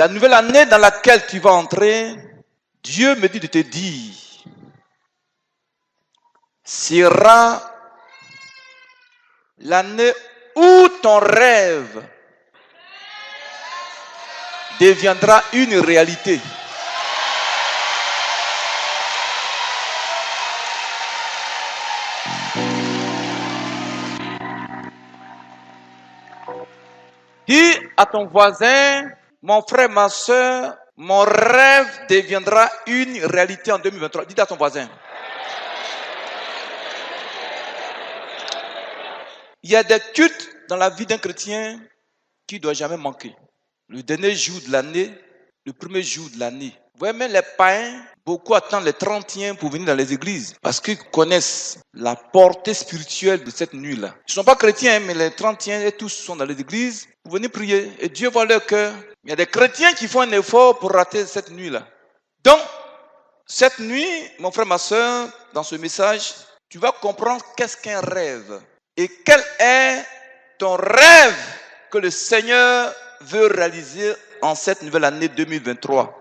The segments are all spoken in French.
La nouvelle année dans laquelle tu vas entrer, Dieu me dit de te dire, sera l'année où ton rêve deviendra une réalité. Dis à ton voisin, mon frère, ma soeur, mon rêve deviendra une réalité en 2023. Dis à ton voisin. Il y a des cultes dans la vie d'un chrétien qui ne doit jamais manquer. Le dernier jour de l'année, le premier jour de l'année. Vous voyez, même les païens, beaucoup attendent les 30e pour venir dans les églises parce qu'ils connaissent la portée spirituelle de cette nuit-là. Ils ne sont pas chrétiens, mais les 30e et tous sont dans les églises pour venir prier. Et Dieu voit leur cœur. Il y a des chrétiens qui font un effort pour rater cette nuit-là. Donc, cette nuit, mon frère, ma soeur, dans ce message, tu vas comprendre qu'est-ce qu'un rêve. Et quel est ton rêve que le Seigneur veut réaliser en cette nouvelle année 2023.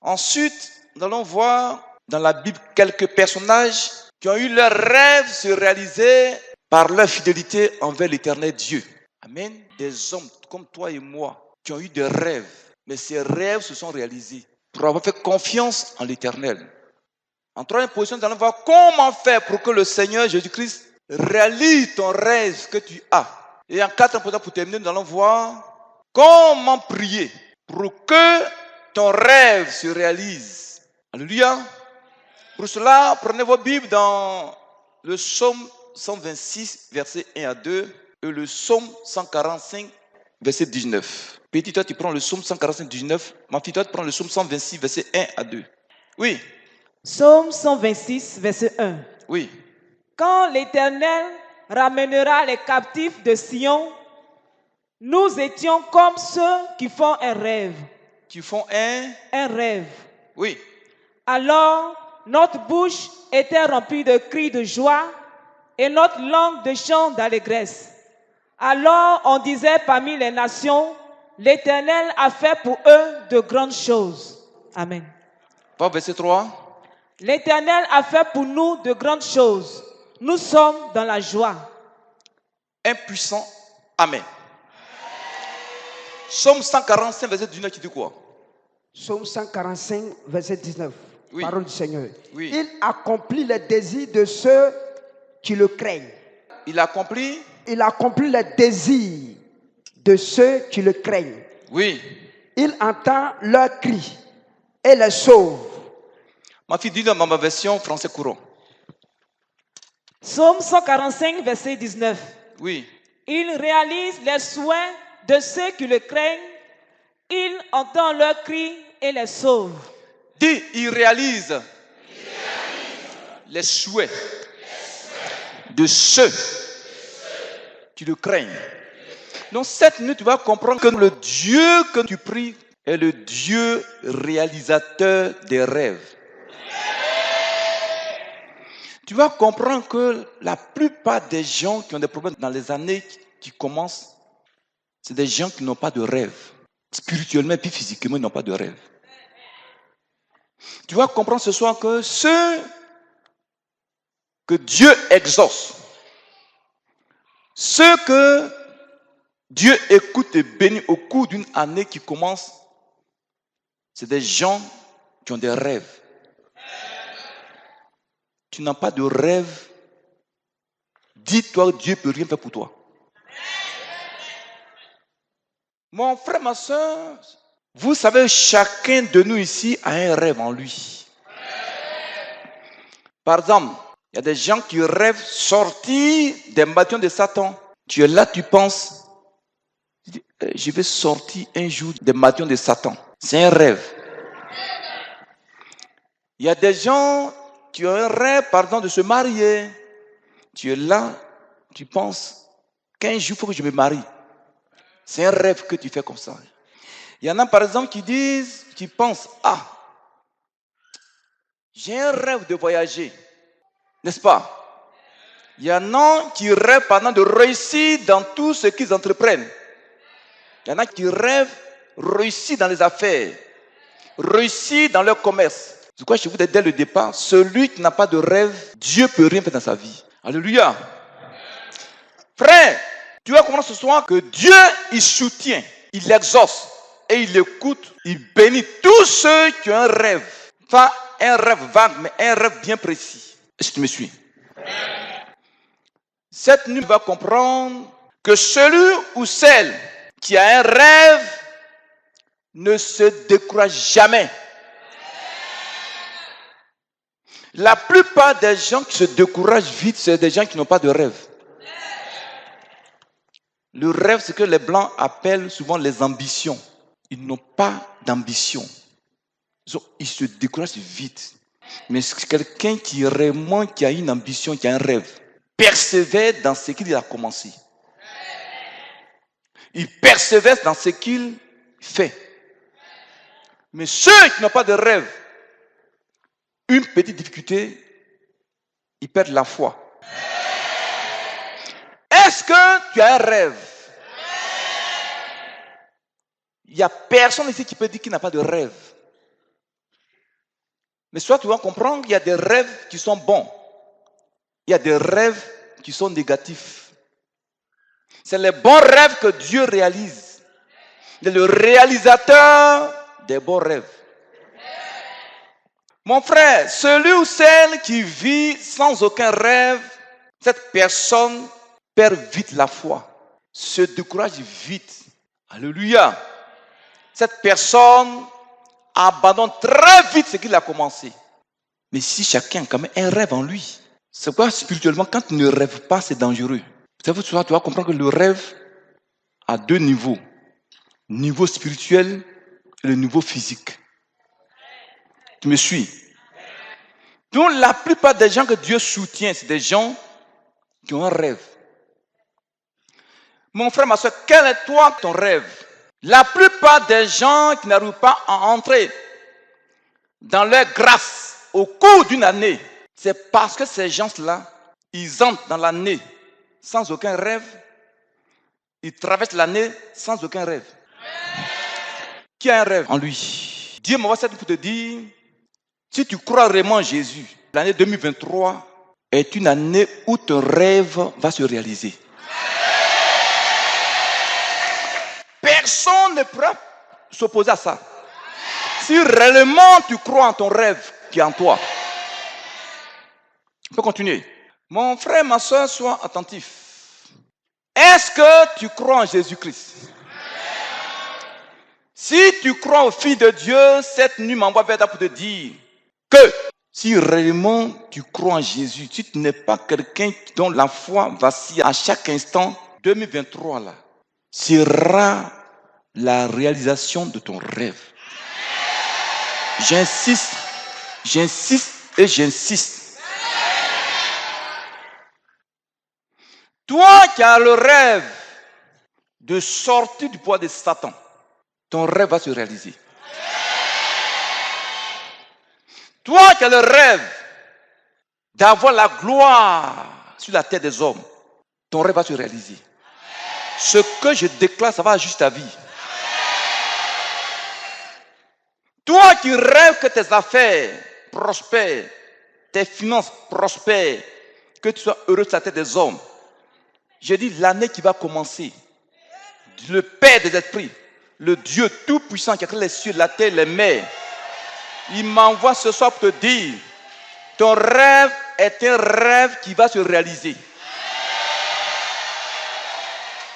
Ensuite, nous allons voir dans la Bible quelques personnages qui ont eu leurs rêves se réaliser par leur fidélité envers l'Éternel Dieu. Amen. Des hommes comme toi et moi qui ont eu des rêves, mais ces rêves se sont réalisés pour avoir fait confiance en l'Éternel. En troisième position, nous allons voir comment faire pour que le Seigneur Jésus-Christ réalise ton rêve que tu as. Et en quatrième position, pour terminer, nous allons voir comment prier pour que ton rêve se réalise. Alléluia. Pour cela, prenez vos Bibles dans le psaume 126, versets 1 à 2, et le psaume 145, verset 19. Petit, toi, tu prends le psaume 145, 19. Ma fille, toi, tu prends le psaume 126, verset 1 à 2. Oui. Psaume 126, verset 1. Oui. Quand l'Éternel ramènera les captifs de Sion, nous étions comme ceux qui font un rêve. Qui font un rêve. Oui. Alors, notre bouche était remplie de cris de joie et notre langue de chants d'allégresse. Alors, on disait parmi les nations, l'Éternel a fait pour eux de grandes choses. Amen. Verset 3. L'Éternel a fait pour nous de grandes choses. Nous sommes dans la joie. Un puissant Amen. Psaume 145, verset 19, qui dit quoi? Psaume 145, verset 19. Oui. Parole du Seigneur. Oui. Il accomplit les désirs de ceux qui le craignent. Il accomplit les désirs de ceux qui le craignent. Oui. Il entend leurs cris et les sauve. Ma fille dit dans ma version français courant. Psaume 145, verset 19. Oui. Il réalise les souhaits de ceux qui le craignent. Il entend leurs cris et les sauve. Dis, il réalise les souhaits de ceux qui le craignent. Donc cette nuit, tu vas comprendre que le Dieu que tu pries est le Dieu réalisateur des rêves. Tu vas comprendre que la plupart des gens qui ont des problèmes dans les années qui commencent, c'est des gens qui n'ont pas de rêve. Spirituellement et puis physiquement, ils n'ont pas de rêve. Tu vas comprendre ce soir que ceux que Dieu exauce, ceux que Dieu écoute et bénit au cours d'une année qui commence, c'est des gens qui ont des rêves. Tu n'as pas de rêve, dis-toi, Dieu ne peut rien faire pour toi. Mon frère, ma soeur, vous savez, chacun de nous ici a un rêve en lui. Par exemple, il y a des gens qui rêvent sortir des bâtons de Satan. Tu es là, tu penses, je vais sortir un jour des bâtons de Satan. C'est un rêve. Il y a des gens qui ont un rêve, par exemple, de se marier. Tu es là, tu penses qu'un jour, il faut que je me marie. C'est un rêve que tu fais comme ça. Il y en a, par exemple, qui pensent, j'ai un rêve de voyager. N'est-ce pas? Il y en a qui rêvent, par exemple, de réussir dans tout ce qu'ils entreprennent. Il y en a qui rêvent réussir dans les affaires, réussir dans leur commerce. C'est quoi je vous dis dès le départ, celui qui n'a pas de rêve, Dieu ne peut rien faire dans sa vie. Alléluia. Frère, tu vas comprendre ce soir que Dieu, il soutient, il exauce et il écoute, il bénit tous ceux qui ont un rêve. Pas un rêve vague, mais un rêve bien précis. Est-ce que tu me suis? Cette nuit, tu vas comprendre que celui ou celle qui a un rêve ne se décourage jamais. La plupart des gens qui se découragent vite, c'est des gens qui n'ont pas de rêve. Le rêve, c'est que les Blancs appellent souvent les ambitions. Ils n'ont pas d'ambition. Ils se découragent vite. Mais c'est quelqu'un qui vraiment qui a une ambition, qui a un rêve, persévère dans ce qu'il a commencé. Il persévère dans ce qu'il fait. Mais ceux qui n'ont pas de rêve, une petite difficulté, ils perdent la foi. Est-ce que tu as un rêve? Il n'y a personne ici qui peut dire qu'il n'a pas de rêve. Mais soit tu vas comprendre qu'il y a des rêves qui sont bons. Il y a des rêves qui sont négatifs. C'est les bons rêves que Dieu réalise. Il est le réalisateur des bons rêves. Mon frère, celui ou celle qui vit sans aucun rêve, cette personne perd vite la foi, se décourage vite. Alléluia. Cette personne abandonne très vite ce qu'il a commencé. Mais si chacun a quand même un rêve en lui, c'est quoi spirituellement, quand tu ne rêves pas, c'est dangereux. Tu vas comprendre que le rêve a deux niveaux. Le niveau spirituel et le niveau physique. Tu me suis? Donc la plupart des gens que Dieu soutient, c'est des gens qui ont un rêve. Mon frère, ma soeur, quel est toi ton rêve? La plupart des gens qui n'arrivent pas à entrer dans leur grâce au cours d'une année, c'est parce que ces gens-là, ils entrent dans l'année sans aucun rêve, ils traversent l'année sans aucun rêve. Qui a un rêve en lui? Dieu m'envoie cette pour te dire, si tu crois vraiment en Jésus, l'année 2023 est une année où ton rêve va se réaliser. Personne ne pourra s'opposer à ça. Si réellement tu crois en ton rêve qui est en toi. On peut continuer. Mon frère, ma soeur, sois attentif. Est-ce que tu crois en Jésus-Christ? Si tu crois au Fils de Dieu, cette nuit m'envoie vers toi pour te dire que si réellement tu crois en Jésus, si tu n'es pas quelqu'un dont la foi vacille à chaque instant, 2023 là, sera la réalisation de ton rêve. J'insiste et j'insiste. Toi qui as le rêve de sortir du poids de Satan, ton rêve va se réaliser. Toi qui as le rêve d'avoir la gloire sur la tête des hommes, ton rêve va se réaliser. Ce que je déclare, ça va ajuster ta vie. Toi qui rêves que tes affaires prospèrent, tes finances prospèrent, que tu sois heureux sur la tête des hommes, je dis l'année qui va commencer, le Père des esprits, le Dieu tout-puissant qui a créé les cieux, la terre, les mers, il m'envoie ce soir pour te dire, ton rêve est un rêve qui va se réaliser.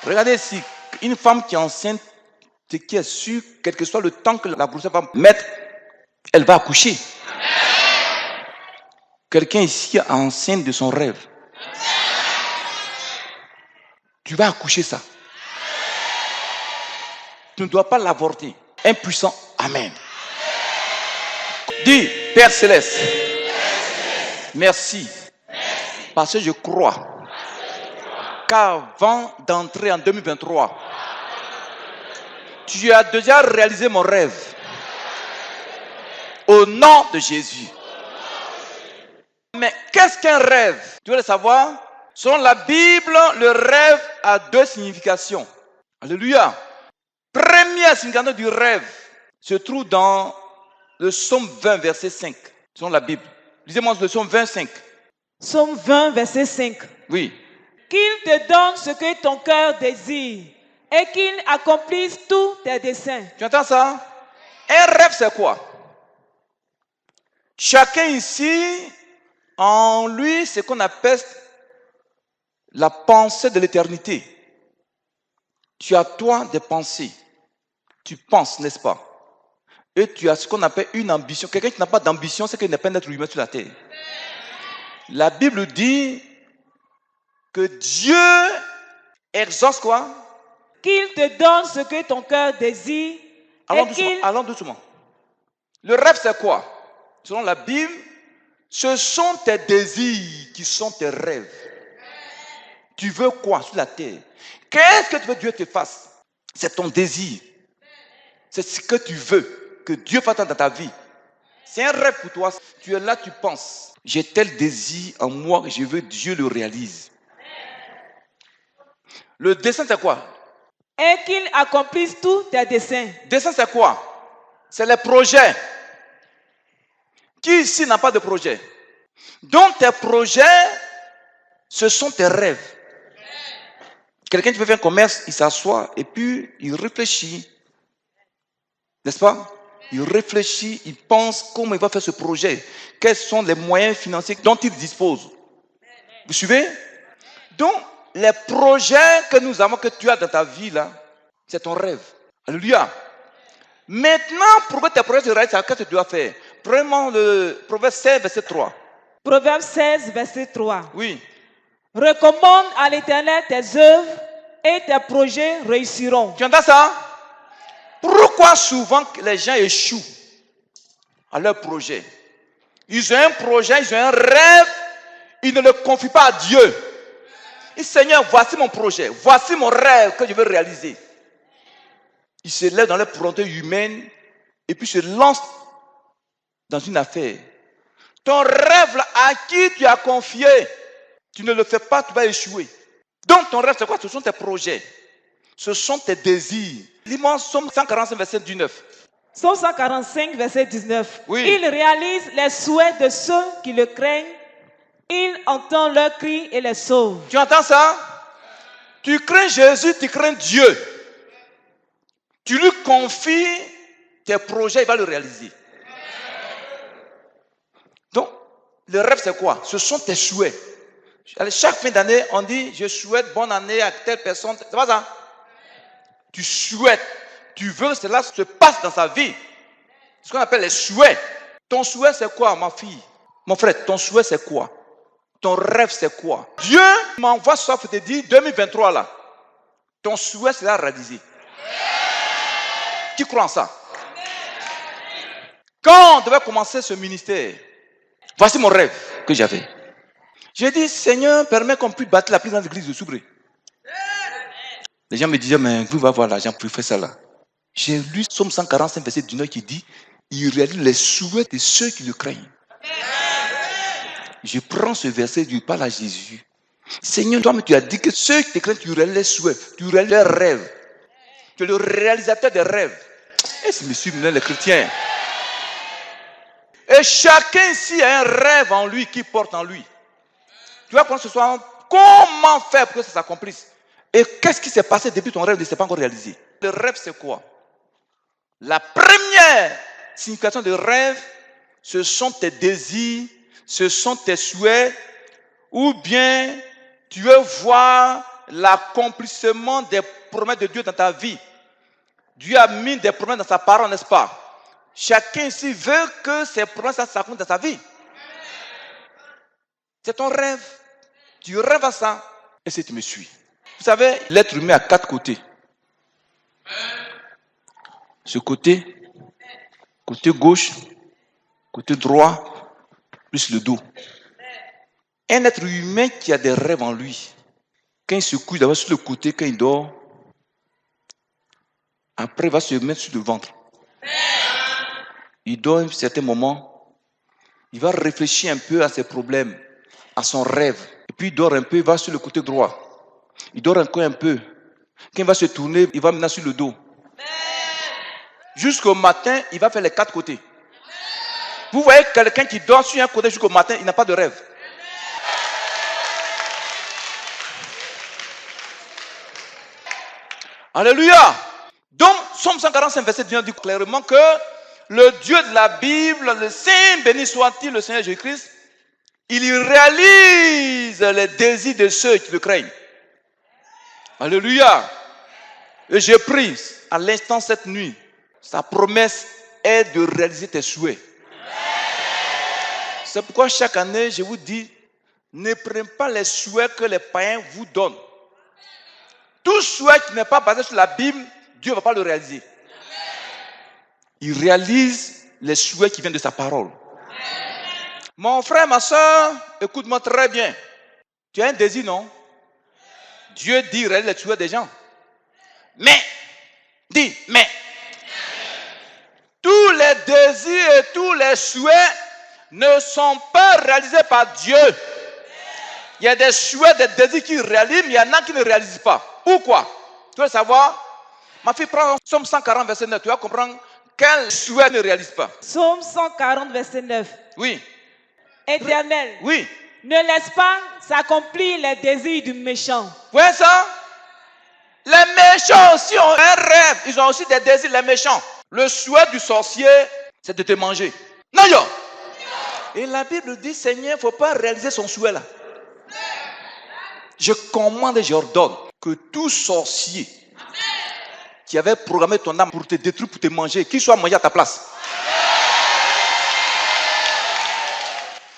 Regardez ici, une femme qui est enceinte, ce qui est sûr, quel que soit le temps que la grossesse va mettre, elle va accoucher. Quelqu'un ici est enceinte de son rêve. Tu vas accoucher ça. Tu ne dois pas l'avorter. Un puissant Amen. Dis, Père Céleste, merci. Parce que je crois qu'avant d'entrer en 2023, tu as déjà réalisé mon rêve. Au nom de Jésus. Mais qu'est-ce qu'un rêve? Tu veux le savoir? Selon la Bible, le rêve a deux significations. Alléluia. Première signification du rêve se trouve dans le psaume 20, verset 5, selon la Bible. Lisez-moi le psaume 25. Psaume 20, verset 5. Oui. Qu'il te donne ce que ton cœur désire et qu'il accomplisse tous tes desseins. Tu entends ça? Un rêve, c'est quoi? Chacun ici, en lui, c'est ce qu'on appelle la pensée de l'éternité. Tu as toi des pensées. Tu penses, n'est-ce pas? Et tu as ce qu'on appelle une ambition. Quelqu'un qui n'a pas d'ambition, c'est qu'il n'est pas un être humain sur la terre. La Bible dit que Dieu exauce quoi? Qu'il te donne ce que ton cœur désire. Allons doucement. Le rêve, c'est quoi? Selon la Bible, ce sont tes désirs qui sont tes rêves. Tu veux quoi sur la terre? Qu'est-ce que tu veux que Dieu te fasse? C'est ton désir. C'est ce que tu veux que Dieu fasse dans ta vie. C'est un rêve pour toi. Tu es là, tu penses. J'ai tel désir en moi que je veux que Dieu le réalise. Le dessein, c'est quoi? Et qu'il accomplisse tous tes desseins. Dessein, c'est quoi? C'est les projets. Qui ici n'a pas de projet? Donc tes projets, ce sont tes rêves. Quelqu'un qui veut faire un commerce, il s'assoit et puis il réfléchit. N'est-ce pas? Il réfléchit, il pense comment il va faire ce projet. Quels sont les moyens financiers dont il dispose. Vous suivez? Donc, les projets que nous avons, que tu as dans ta vie, là, c'est ton rêve. Alléluia. Maintenant, pour que tes projets se réalisent, qu'est-ce que tu dois faire? Prenons le Proverbe 16, verset 3. Proverbe 16, verset 3. Oui. Recommande à l'Éternel tes œuvres et tes projets réussiront. Tu entends ça? Pourquoi souvent les gens échouent à leur projet? Ils ont un projet, ils ont un rêve, ils ne le confient pas à Dieu. Ils disent, Seigneur, voici mon projet, voici mon rêve que je veux réaliser. Ils se lèvent dans leur volonté humaine et puis se lancent dans une affaire. Ton rêve là, à qui tu as confié, tu ne le fais pas, tu vas échouer. Donc ton rêve, c'est quoi? Ce sont tes projets. Ce sont tes désirs. Lis-moi Psaume 145, verset 19. Psaume 145, verset 19. Oui. Il réalise les souhaits de ceux qui le craignent. Il entend leurs cris et les sauve. Tu entends ça? Tu crains Jésus, tu crains Dieu. Tu lui confies tes projets, il va le réaliser. Donc, le rêve, c'est quoi? Ce sont tes souhaits. Chaque fin d'année, on dit, je souhaite bonne année à telle personne. C'est pas ça? Tu souhaites. Tu veux que cela se passe dans sa vie. C'est ce qu'on appelle les souhaits. Ton souhait, c'est quoi, ma fille? Mon frère, ton souhait, c'est quoi? Ton rêve, c'est quoi? Dieu m'envoie ça pour te dire, 2023 là, ton souhait sera réalisé. Qui croit en ça? Quand on devait commencer ce ministère, voici mon rêve que j'avais. J'ai dit, Seigneur, permets qu'on puisse bâtir la plus grande église de Soubré. Les gens me disaient, mais vous va voir l'argent pour faire ça là. J'ai lu Psaume 145, verset 19 qui dit, il réalise les souhaits de ceux qui le craignent. Je prends ce verset, je parle à Jésus. Seigneur, toi, tu as dit que ceux qui te craignent, tu réalises les souhaits, tu réalises leurs rêves. Tu es le réalisateur des rêves. Est-ce que me suivent les chrétiens? Et chacun ici a un rêve en lui qui porte en lui. Tu vas prendre ce soir, comment faire pour que ça s'accomplisse? Et qu'est-ce qui s'est passé depuis ton rêve ne s'est pas encore réalisé? Le rêve, c'est quoi? La première signification de rêve, ce sont tes désirs, ce sont tes souhaits, ou bien tu veux voir l'accomplissement des promesses de Dieu dans ta vie. Dieu a mis des promesses dans sa parole, n'est-ce pas? Chacun ici veut que ces promesses s'accomplissent dans sa vie. C'est ton rêve. Tu rêves à ça. Et si tu me suis. Vous savez, l'être humain a 4 côtés. Ce côté gauche, côté droit, plus le dos. Un être humain qui a des rêves en lui, quand il se couche d'abord sur le côté, quand il dort, après il va se mettre sur le ventre. Il dort à un certain moment, il va réfléchir un peu à ses problèmes, à son rêve. Et puis il dort un peu, il va sur le côté droit. Il dort encore un peu. Quand il va se tourner, il va maintenant sur le dos. Jusqu'au matin, il va faire les 4 côtés. Vous voyez quelqu'un qui dort sur un côté jusqu'au matin, il n'a pas de rêve. Alléluia. Donc, Somme 145, verset 19 dit clairement que le Dieu de la Bible, le Saint béni soit-il, le Seigneur Jésus-Christ, il réalise les désirs de ceux qui le craignent. Alléluia. Et j'ai pris à l'instant cette nuit, sa promesse est de réaliser tes souhaits. C'est pourquoi chaque année, je vous dis, ne prenez pas les souhaits que les païens vous donnent. Tout souhait qui n'est pas basé sur la Bible, Dieu ne va pas le réaliser. Il réalise les souhaits qui viennent de sa parole. Mon frère, ma soeur, écoute-moi très bien. Tu as un désir, non? Dieu dit réalise les souhaits des gens. Mais, tous les désirs et tous les souhaits ne sont pas réalisés par Dieu. Il y a des souhaits, des désirs qui réalisent, mais il y en a qui ne réalisent pas. Pourquoi? Tu veux savoir? Ma fille, prend Somme 140, verset 9. Tu vas comprendre quel souhait ne réalise pas. Psaume 140, verset 9. Oui. Éternel, Oui. ne laisse pas s'accomplir les désirs du méchant. Vous voyez ça? Les méchants aussi ont un rêve. Ils ont aussi des désirs, les méchants. Le souhait du sorcier, c'est de te manger. Non, yo. Et la Bible dit, Seigneur, il ne faut pas réaliser son souhait là. Je commande et j'ordonne que tout sorcier qui avait programmé ton âme pour te détruire, pour te manger, qu'il soit mangé à ta place.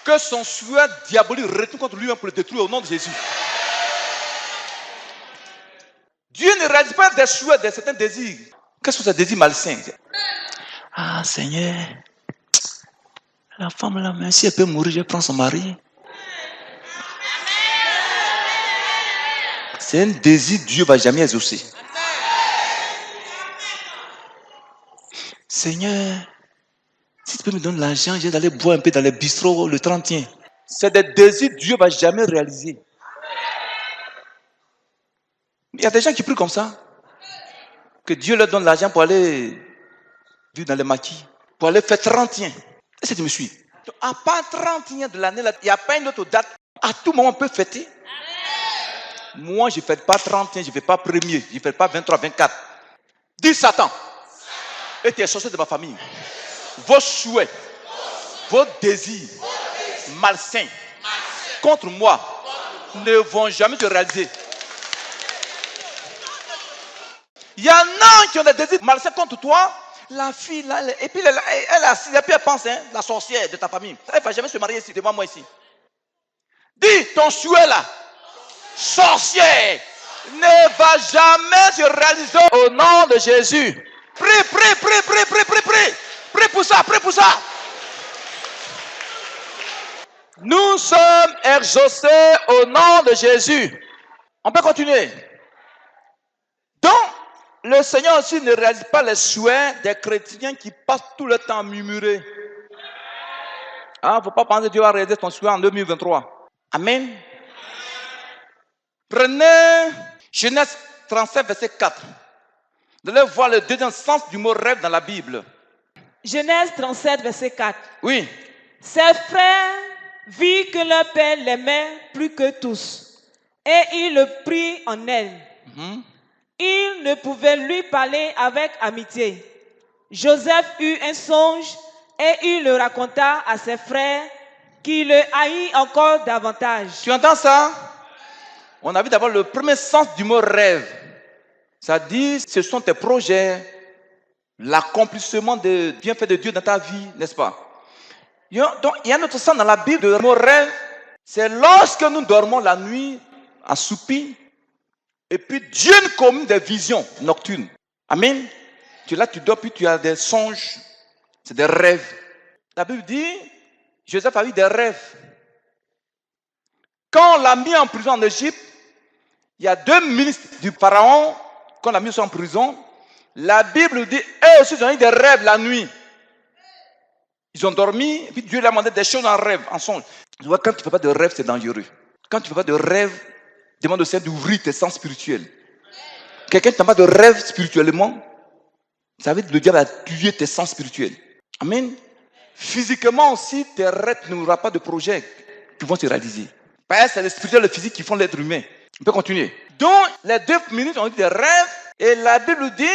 Que son souhait diabolique retourne contre lui-même pour le détruire au nom de Jésus. Dieu ne réalise pas des souhaits, de certains désirs. Qu'est-ce que c'est des désirs malsains? Ah Seigneur, la femme là, même si elle peut mourir, je prends son mari. C'est un désir que Dieu ne va jamais exaucer. Seigneur, si tu peux me donner l'argent, j'ai d'aller boire un peu dans les bistrots le 30e. C'est des désirs que Dieu ne va jamais réaliser. Il y a des gens qui prient comme ça. Que Dieu leur donne l'argent pour aller vivre dans les maquis, pour aller faire 30e. Est-ce que tu me suis? À part 30e de l'année, il n'y a pas une autre date. À tout moment, on peut fêter. Moi, je ne fête pas 30e, je ne fais pas 1er, je ne fête pas 23, 24. Dis Satan. Et tes sorciers de ma famille. Vos souhaits, vos désirs malsains contre moi ne vont jamais se réaliser. Il y en a qui ont des désirs malsains contre toi. La fille, là, et puis elle est assise, et puis elle pense, hein, la sorcière de ta famille. Elle ne va jamais se marier ici, devant moi ici. Dis ton souhait là, sorcière, ne va jamais se réaliser au nom de Jésus. Prie. Prie pour ça, Nous sommes exaucés au nom de Jésus. On peut continuer. Donc, le Seigneur aussi ne réalise pas les souhaits des chrétiens qui passent tout le temps à murmurer. Il ne faut pas penser que Dieu va réaliser ton souhait en 2023. Amen. Prenez Genèse 37, verset 4. Vous allez voir le deuxième sens du mot rêve dans la Bible. Genèse 37, verset 4. Oui. Ses frères virent que leur père l'aimait plus que tous, et ils le prirent en elle. Ils ne pouvaient lui parler avec amitié. Joseph eut un songe et il le raconta à ses frères qui le haït encore davantage. Tu entends ça? On a vu d'abord le premier sens du mot rêve. Ça dit, ce sont tes projets, l'accomplissement des bienfaits de Dieu dans ta vie, n'est-ce pas? Donc, il y a un autre sens dans la Bible, le mot rêve. C'est lorsque nous dormons la nuit, assoupis, et puis Dieu nous communique des visions nocturnes. Amen. Tu es là, tu dors, puis tu as des songes. C'est des rêves. La Bible dit, Joseph a eu des rêves. Quand on l'a mis en prison en Égypte, il y a 2 ministres du pharaon qu'on a mis en prison. La Bible dit, eux aussi, ils ont eu des rêves la nuit. Ils ont dormi, et puis Dieu leur a demandé des choses en rêve, en songe. Tu vois, quand tu ne fais pas de rêve, c'est dangereux. Quand tu ne fais pas de rêve, demande au Seigneur d'ouvrir tes sens spirituels. Quelqu'un qui n'a pas de rêve spirituellement, Ça veut dire que le diable a tué tes sens spirituels. Amen. Physiquement aussi, tes rêves n'auront pas de projets qui vont se réaliser. Parce que c'est le spirituel et le physique qui font l'être humain. On peut continuer. Donc, les 2 minutes ont dit des rêves. Et la Bible dit,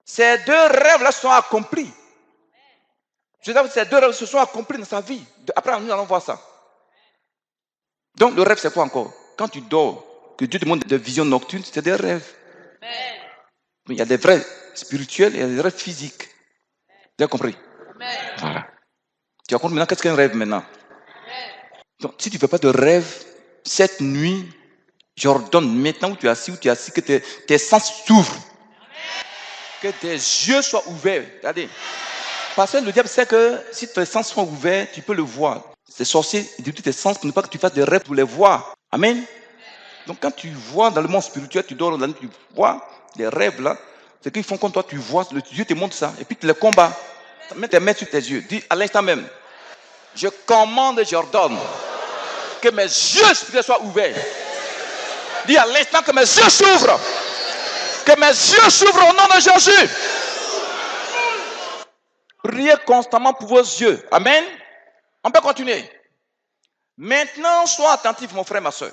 ces 2 rêves-là se sont accomplis. Je veux dire, ces 2 rêves se sont accomplis dans sa vie. Après, nous allons voir ça. Donc, le rêve, c'est quoi encore? Quand tu dors, que Dieu te montre des visions nocturnes, c'est des rêves. Amen. Il y a des vrais spirituels et il y a des rêves physiques. Tu as compris? Amen. Voilà. Tu as compris maintenant qu'est-ce qu'un rêve maintenant? Amen. Donc, si tu ne fais pas de rêve, cette nuit, j'ordonne maintenant où tu es assis, que tes sens s'ouvrent. Que tes yeux soient ouverts. Regardez. Parce que le diable sait que si tes sens sont ouverts, tu peux le voir. C'est sorcier, il dit tes sens pour ne pas que tu fasses des rêves pour les voir. Amen. Donc quand tu vois dans le monde spirituel, tu dors dans la nuit, tu vois des rêves là, c'est qu'ils font comme toi, tu vois, Dieu te montre ça, et puis tu les combats. Mets tes mains sur tes yeux, dis à l'instant même, je commande et j'ordonne que mes yeux spirituels soient ouverts. Dis à l'instant que mes yeux s'ouvrent. Que mes yeux s'ouvrent au nom de Jésus. Priez constamment pour vos yeux. Amen. On peut continuer. Maintenant, sois attentif, mon frère, ma soeur.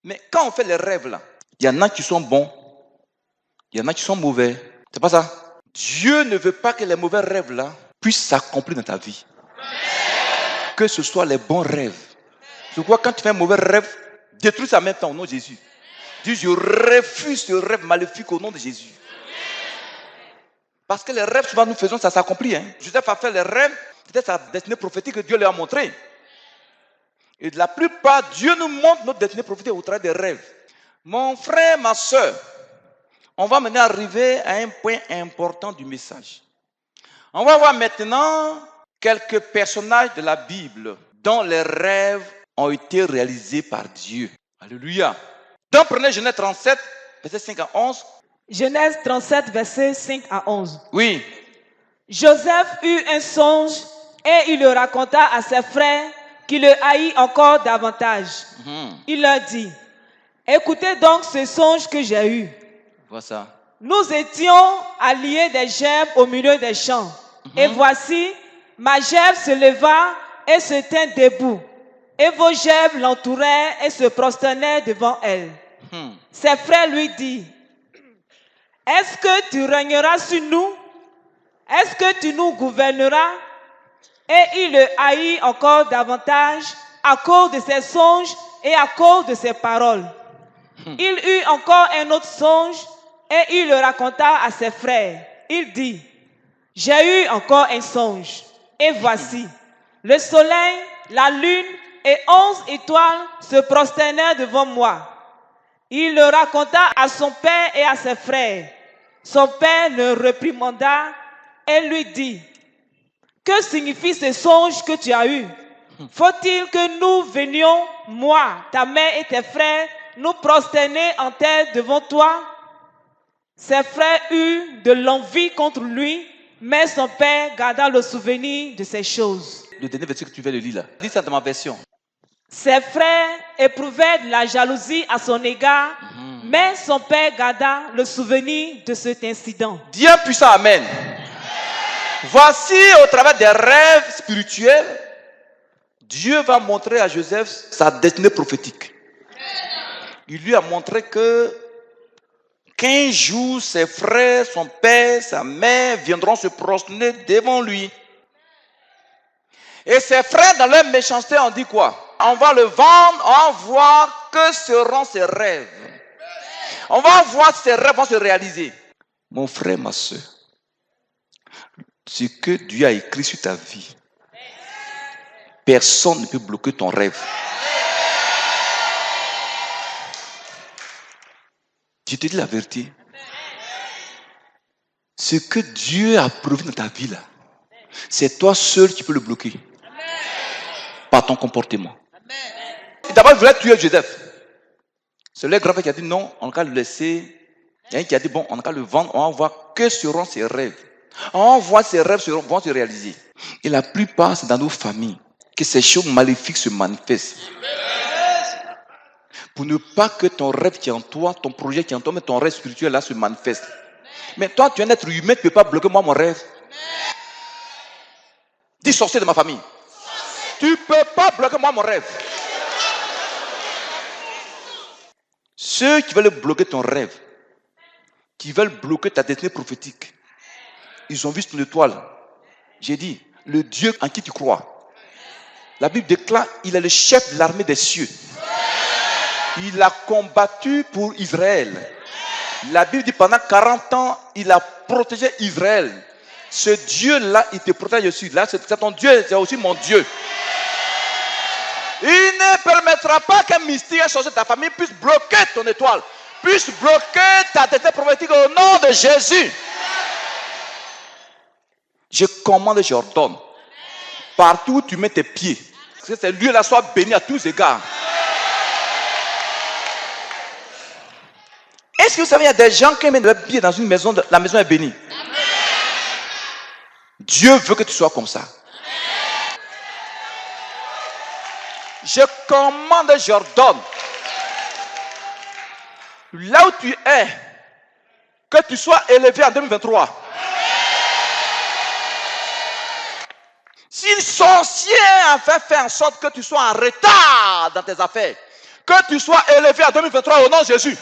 Mais quand on fait les rêves là, il y en a qui sont bons, il y en a qui sont mauvais. C'est pas ça? Dieu ne veut pas que les mauvais rêves là puissent s'accomplir dans ta vie. Que ce soit les bons rêves. Je crois que quand tu fais un mauvais rêve, détruis ça en même temps au nom de Jésus. Dis, je refuse ce rêve maléfique au nom de Jésus. Parce que les rêves, souvent nous faisons, ça s'accomplit. Joseph a fait les rêves, c'était sa destinée prophétique que Dieu lui a montré. Et de la plupart, Dieu nous montre notre destinée prophétique au travers des rêves. Mon frère, ma soeur, on va maintenant arriver à un point important du message. On va voir maintenant quelques personnages de la Bible dont les rêves ont été réalisés par Dieu. Alléluia. Donc prenez Genèse 37, versets 5 à 11. Genèse 37, versets 5 à 11. Oui. Joseph eut un songe et il le raconta à ses frères qui le haït encore davantage. Il leur dit, écoutez donc ce songe que j'ai eu. Vois ça. Nous étions alliés des gerbes au milieu des champs. Et voici, ma gerbe se leva et se tint debout. Et vos gerbes l'entouraient et se prosternaient devant elle. Ses frères lui disent, est-ce que tu régneras sur nous? Est-ce que tu nous gouverneras? Et il le haït encore davantage à cause de ses songes et à cause de ses paroles. Il eut encore un autre songe et il le raconta à ses frères. Il dit, j'ai eu encore un songe. Et voici, le soleil, la lune et 11 étoiles se prosternèrent devant moi. Il le raconta à son père et à ses frères. Son père le réprimanda et lui dit, que signifie ce songe que tu as eu? Faut-il que nous venions, moi, ta mère et tes frères, nous prosterner en terre devant toi? Ses frères eurent de l'envie contre lui, mais son père garda le souvenir de ces choses. Le dernier verset que tu viens de lire là, dis ça dans ma version. Ses frères éprouvaient de la jalousie à son égard, mais son père garda le souvenir de cet incident. Dieu puissant, amen. Voici au travers des rêves spirituels, Dieu va montrer à Joseph sa destinée prophétique. Il lui a montré que 15 jours, ses frères, son père, sa mère viendront se prosterner devant lui. Et ses frères, dans leur méchanceté, ont dit quoi? On va le vendre, on va voir que seront ses rêves. On va voir si ses rêves vont se réaliser. Mon frère, ma soeur, ce que Dieu a écrit sur ta vie, personne ne peut bloquer ton rêve. Je te dis la vérité. Ce que Dieu a prévu dans ta vie là, c'est toi seul qui peux le bloquer. Par ton comportement. D'abord, il voulait tuer Joseph. C'est le grand frère qui a dit non, on va le laisser. Il y a un qui a dit bon, on va le vendre, on va voir que seront ses rêves. On va voir ses rêves vont se réaliser. Et la plupart, c'est dans nos familles que ces choses maléfiques se manifestent. Pour ne pas que ton rêve qui est en toi, ton projet qui est en toi, mais ton rêve spirituel là se manifeste. Mais toi, tu es un être humain, tu ne peux pas bloquer moi mon rêve. Dis sorcier de ma famille. Tu ne peux pas bloquer moi mon rêve. Ceux qui veulent bloquer ton rêve, qui veulent bloquer ta destinée prophétique, ils ont vu ton étoile. J'ai dit, le Dieu en qui tu crois. La Bible déclare, il est le chef de l'armée des cieux. Il a combattu pour Israël. La Bible dit, pendant 40 ans, il a protégé Israël. Ce Dieu-là, il te protège aussi. Là, c'est ton Dieu, c'est aussi mon Dieu. Il ne permettra pas qu'un mystique, un sorcier de ta famille puisse bloquer ton étoile, puisse bloquer ta destinée prophétique au nom de Jésus. Je commande et j'ordonne. Partout où tu mets tes pieds, que ce lieu-là soit béni à tous égards. Est-ce que vous savez, il y a des gens qui mettent leurs pieds dans une maison, la maison est bénie. Dieu veut que tu sois comme ça. Je commande et j'ordonne. Là où tu es, que tu sois élevé en 2023. Si le sorcier a fait en sorte que tu sois en retard dans tes affaires, que tu sois élevé en 2023 au nom de Jésus.